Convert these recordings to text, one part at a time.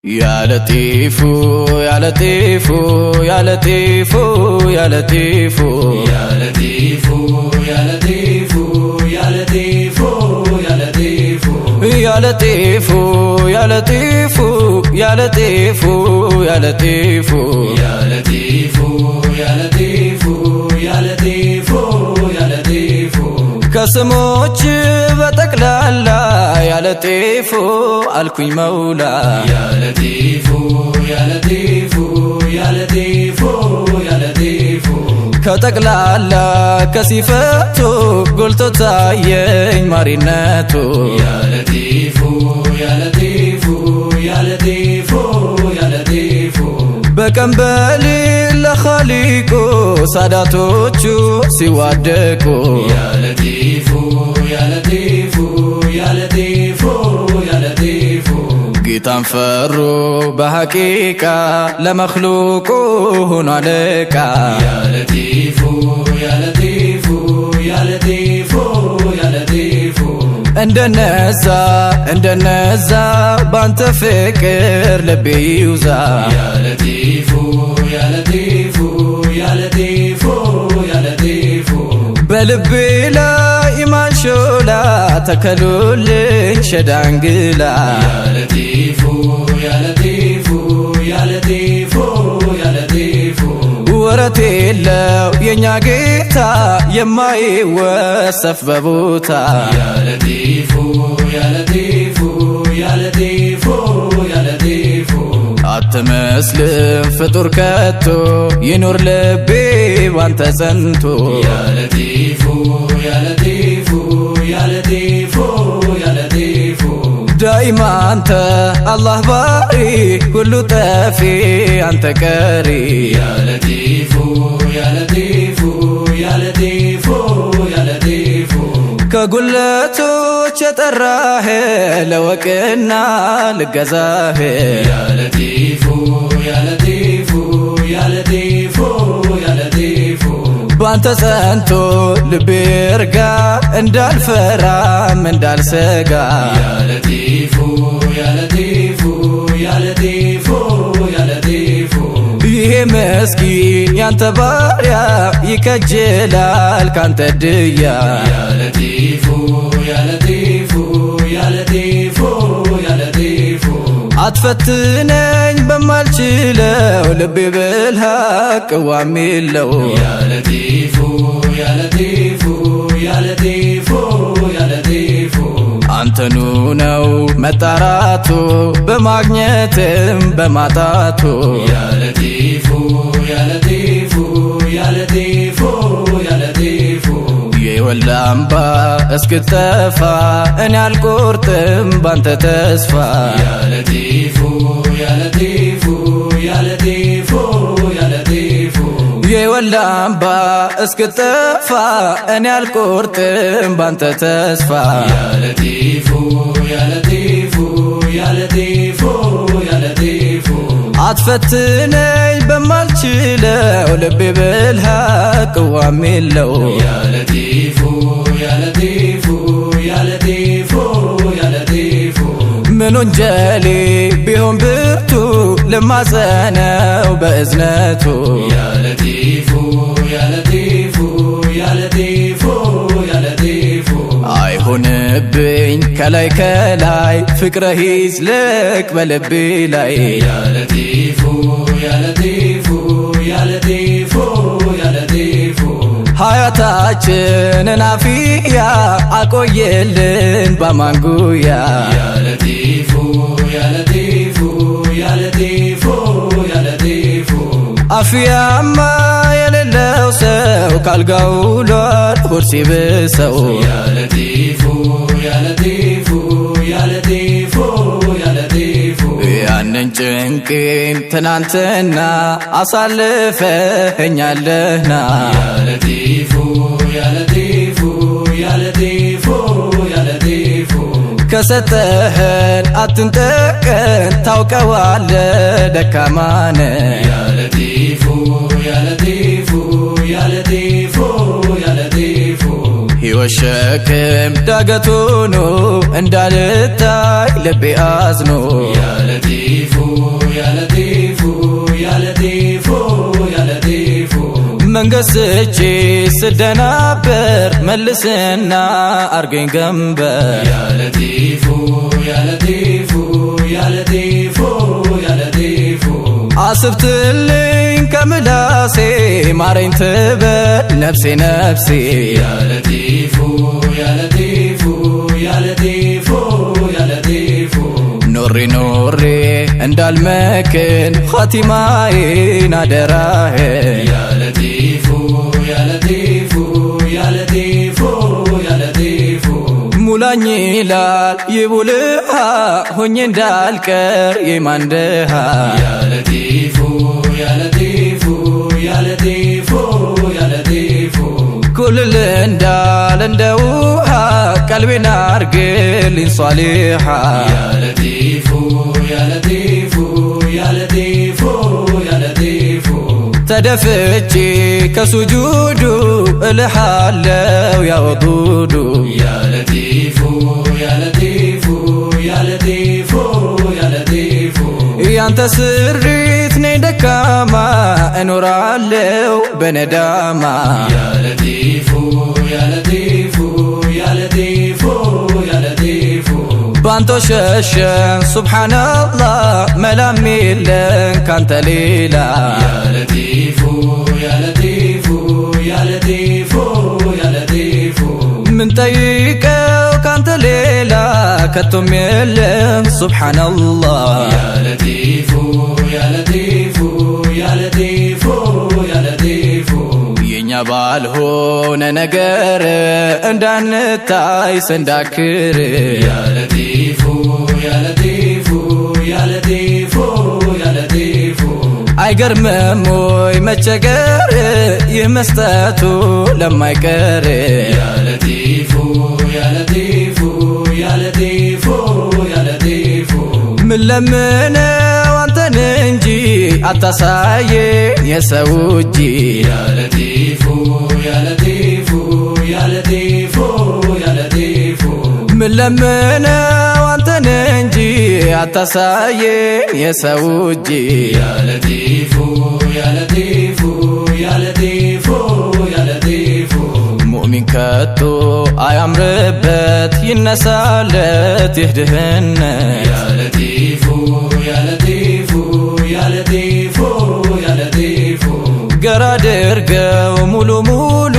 يا لطيف يا لطيف يا لطيف يا لطيف يا لطيف يا لطيف يا لطيف يا لطيف يا لطيف يا لطيف يا لطيف يا لطيف يا لطيف يا لطيف يا لطيف يا لطيف كسموش بتقلالا يا لطيف አልኩኝ መውላ يا لطيف يا لطيف يا لطيف يا لطيف ከጠቅላላ ከሲፈቱ ጎልቶ ታየኝ ማሪነቱ يا لطيف يا لطيف يا لطيف يا لطيف በቀን በሌሊት ለኻሊቁ ሳዳቶቹ ሲዋደቁ يا لطيف يا لطيف يا لطيف يا لطيف ጌታን ፈሩ በሐቂቃ ለመኽሉቁ ሆኖ አለቃ يا لطيف يا لطيف يا لطيف يا لطيف እንደነዛ ባንተ ፍቅር ልቤ ይውዛ يا لطيف يا لطيف يا لطيف يا لطيف በልቤ ላይ ኢማን ሾላ ተከሉልኝ ሸዳንግላ يا لطيف يا لطيف يا لطيف يا لطيف ወረት የለው የኛ ጌታ የማይወሰፍ በቦታ يا لطيف يا لطيف يا لطيف يا لطيف አትመስልም ፍጡር ከቶ ይኑር ልቤ ባንተ ጸንቶ يا لطيف يا لطيف يا لطيف يا لطيف ዳይማ አንተ አላህ ባሪ ሁሉ ጠፊ አንተ ቀሪ يا لطيف يا لطيف يا لطيف يا لطيف ከጉለቶች የጠራህ ለወቅና ልገዛህ يا لطيف يا لطيف يا لطيف يا لطيف ባንተ ጸንቶ ልቤ እርጋ እንዳልፈራም እንዳልሰጋ يا لطيف يا لطيف يا لطيف يا لطيف ይሄ መስኪን ያንተ ባሪያ ይከጀላል ካንተ ድያ يا لطيف يا لطيف يا لطيف يا لطيف አትፈትነኝ በማልችለው ልቤ ብልሃቅ ቅዋም የለው يا لطيف يا لطيف يا لطيف يا لطيف አንተኑ ነው መጣራቱ በማግኘትም በማጣቱ يا لطيف يا لطيف يا لطيف يا لطيف የወላምባ እስክጠፋ እኔ አልቆርጥም ባንተ ተስፋ يا لطيف يا لطيف يا لطيف يا لطيف የወላምባ እስክጠፋ እኔ አልቆርጥም ባንተ ተስፋ يا لطيف يا لطيف يا لطيف يا لطيف አትፈትነኝ በማልችለው ልቤ ብልሃቅ ቅዋም የለው يا لطيف يا لطيف يا لطيف يا لطيف ምን ወንጀሌ ቢሆን ብርቱ ልማጸነው በእዝነቱ يا لطيف يا لطيف يا لطيف يا لطيف አይሆንብኝ ከላይ ከላይ ፍቅርህ ይዝለቅ በልቤ ላይ يا لطيف يا لطيف يا لطيف يا لطيف ሀያታችንን አፊያ አቆየልን በማንጉያ يا لطيف يا لطيف يا لطيف يا لطيف አፊያማ የሌለው ሰው ካልጋው ውሏል ሆድ ሲብሰው يا لطيف يا لطيف يا لطيف يا لطيف ያንን ጭንቄን ትናንትና አሳልፈኸኛለህና يا لطيف يا لطيف يا لطيف يا لطيف ከሰጠህን አትንጠቀን ታውቀዋለህ ደካማነ يا لطيف يا لطيف يا لطيف يا لطيف ሕይወት ሸክም ዳገት ሆኖ እንዳልታይ ልቤ አዝኖ يا لطيف ተንገስቼ ስደናበር መልስና አርገኝ ገንበር ያ ለጢፉ ያ ለጢፉ ያ ለጢፉ ያ ለጢፉ አስብትልኝ ከምላሴ ማረኝ ትበል ነፍሴ ነፍሴ ያ ለጢፉ ያ ለጢፉ ያ ለጢፉ ያ ለጢፉ ኖሬ ኖሬ እንዳልመክን ኻቲማዬን አደራህን ያ ለጢፉ ያ ለጢፉ ያ ለጢፉ ያ ለጢፉ ሙላኝ ይላል ይቡልሃ ሆኜ እንዳልቀር የማን ደሃ ያ ለጢፉ ያ ለጢፉ ያ ለጢፉ ያ ለጢፉ ኩልል እንዳል እንደ ውሃ ቀልቤን አርግልኝ ሷሊሃ ያ ለጢፉ ያ ለጢፉ ያ ለጢፉ ያ ለጢፉ ተደፍቼ ከሱጁዱ እልሃለው ያ ወዱዱ ያ ለጢፉ ያ ለጢፉ ያ ለጢፉ ያ ለጢፉ ያንተ ስሪት ነኝ ደካማ እኖራለው በነዳማ ያ ለጢፉ ያ ለጢፉ ያ ለጢፉ ያ ለጢፉ ባንቶ ሸሸን ሱብሓነላህ መላም የለን ካንተ ሌላ ያ ለጢፉ ያ ለጢፉ ያ ለጢፉ ያ ለጢፉ ምን ጠይቀው ካንተ ሌላ ከቶም የለም ሱብሓነላህ ያ ለጢፉ ያ ለጢፉ ያ ለጢፉ ያ ለጢፉ የኛ ባልሆነ ነገር እንዳንታይ ሰንዳክር ያ ለጢፉ ያ ለጢፉ ያ ለጢፉ ያ ለጢፉ አይገርምም ወይ መቸገር ይህ መስጠቱ ለማይቀር ያ ለጢፉ ያ ለጢፉ ያ ለጢፉ ያ ለጢፉ ምን ለምነው አንተን እንጂ አታሳየን የሰው እጅ ያ ለጢፉ ያ ለጢፉ ያ ለጢፉ ያ ለጢፉ ምን ለምነው አንተን እንጂ አታሳየን የሰው እጅ ያ ለጢፉ ያ ለጢፉ ያ ለጢፉ ያ ለጢፉ ሙእሚን ከቶ አያምርበት ይነሳለት ይህ ድህነት ያ ለጢፉ ያ ለጢፉ ያ ለጢፉ ያ ለጢፉ ገር አድርገው ሙሉ ሙሉ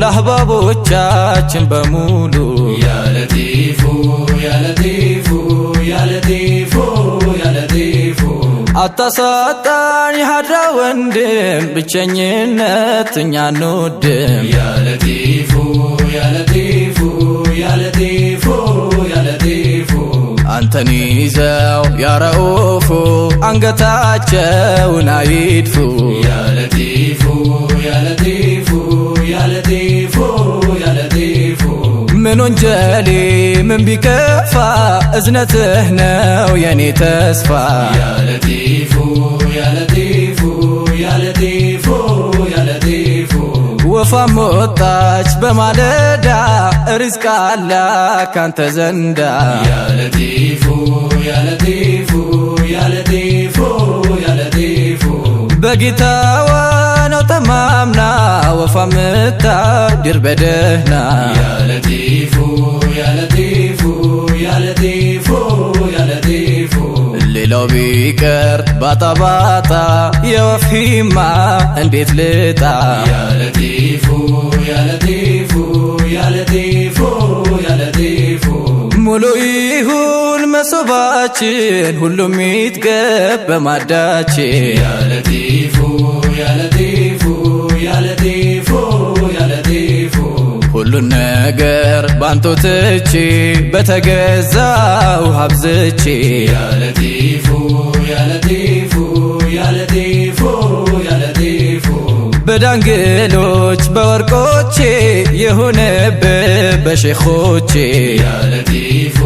ለአህባቦቻችን በሙሉ ያ ለጢፉ ያ ለጢፉ ያ ለጢፉ ያ ለጢፉ አታሳጣን የሃድራ ወንድም ብቸኝነት እኛ አንወድም ያ ለጢፉ ያ ለጢፉ ያ ለጢፉ ያ ለጢፉ አንተን ይዘው ያረኡፉ አንገታቸውን አይድፉ ያ ለጢፉ ያ ለጢፉ ያ ለጢፉ ያ ለጢፉ ምን ወንጀሌ ምን ቢከፋ እዝነትህ ነው የኔ ተስፋ ያ ለጢፉ ያ ለጢፉ ያ ለጢፉ ያ ለጢፉ ወፋም ወጣች በማለዳ ሪዝቅ አላ ካንተ ዘንዳ ያ ለጢፉ ያ ለጢፉ ያ ለጢፉ ያ ለጢፉ በጌታዋ ነው ተማምና ወፋ ምታድር በደህና ያ ለጢፉ ያ ለጢፉ ያ ለጢፉ ያ ለጢፉ ሌላው ቢቀር ባጣ ባጣ የወፍ ሂማ እንዴት ልጣ ያ ለጢፉ ያ ለጢፉ ያ ለጢፉ ያ ለጢፉ ሙሉ ይሁን መሶባችን ሁሉም ይትገብ በማዳችን ያ ለጢፉ ያ ለጢፉ ያ ለጢፉ ያ ለጢፉ ሁሉን ነገር ባንቶ ትቼ በተገዛው ሀብዝቼ ያ ለጢፉ ያ ለጢፉ ያ ለጢፉ ያ ለጢፉ በዳንግሎች በወርቆቼ የሆነብህ በሼኾቼ ያ ለጢፉ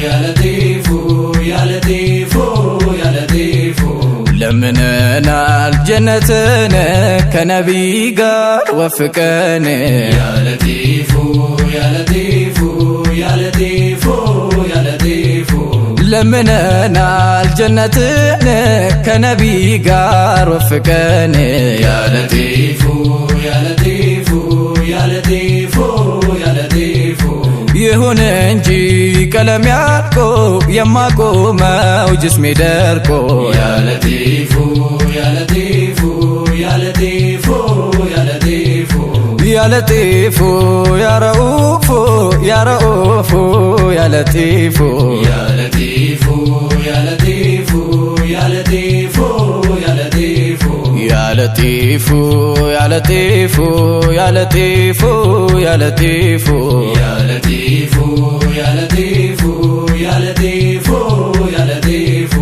ያ ለጢፉ ያ ለጢፉ ያ ለጢፉ ለምነናል ጀነትን ከነቢይ ጋር ወፍቀን ያ ለጢፉ ያ ለጢፉ ያ ለጢፉ ያ ለጢፉ ለምነናል ጀነትን ከነቢ ጋር ወፍቀን ያ ለጢፉ ያ ለጢፉ ያ ለጢፉ ያ ለጢፉ ይሁን እንጂ ቀለም ያልቆ የማቆመው ጅስሜ ደርቆ ያ ለጢፉ ያ ለጢፉ ያ ለጢፉ ያ ለጢፉ ያ ለጢፉ ያ ረኡፉ ያ ረኡፉ ያ ለጢፉ ያ ለጢፉ ያ ለጢፉ ያ ለጢፉ ያ ለጢፉ ያ ለጢፉ ያ ለጢፉ ያ ለጢፉ ያ ለጢፉ ያ ለጢፉ ያ ለጢፉ ያ ለጢፉ ያ ለጢፉ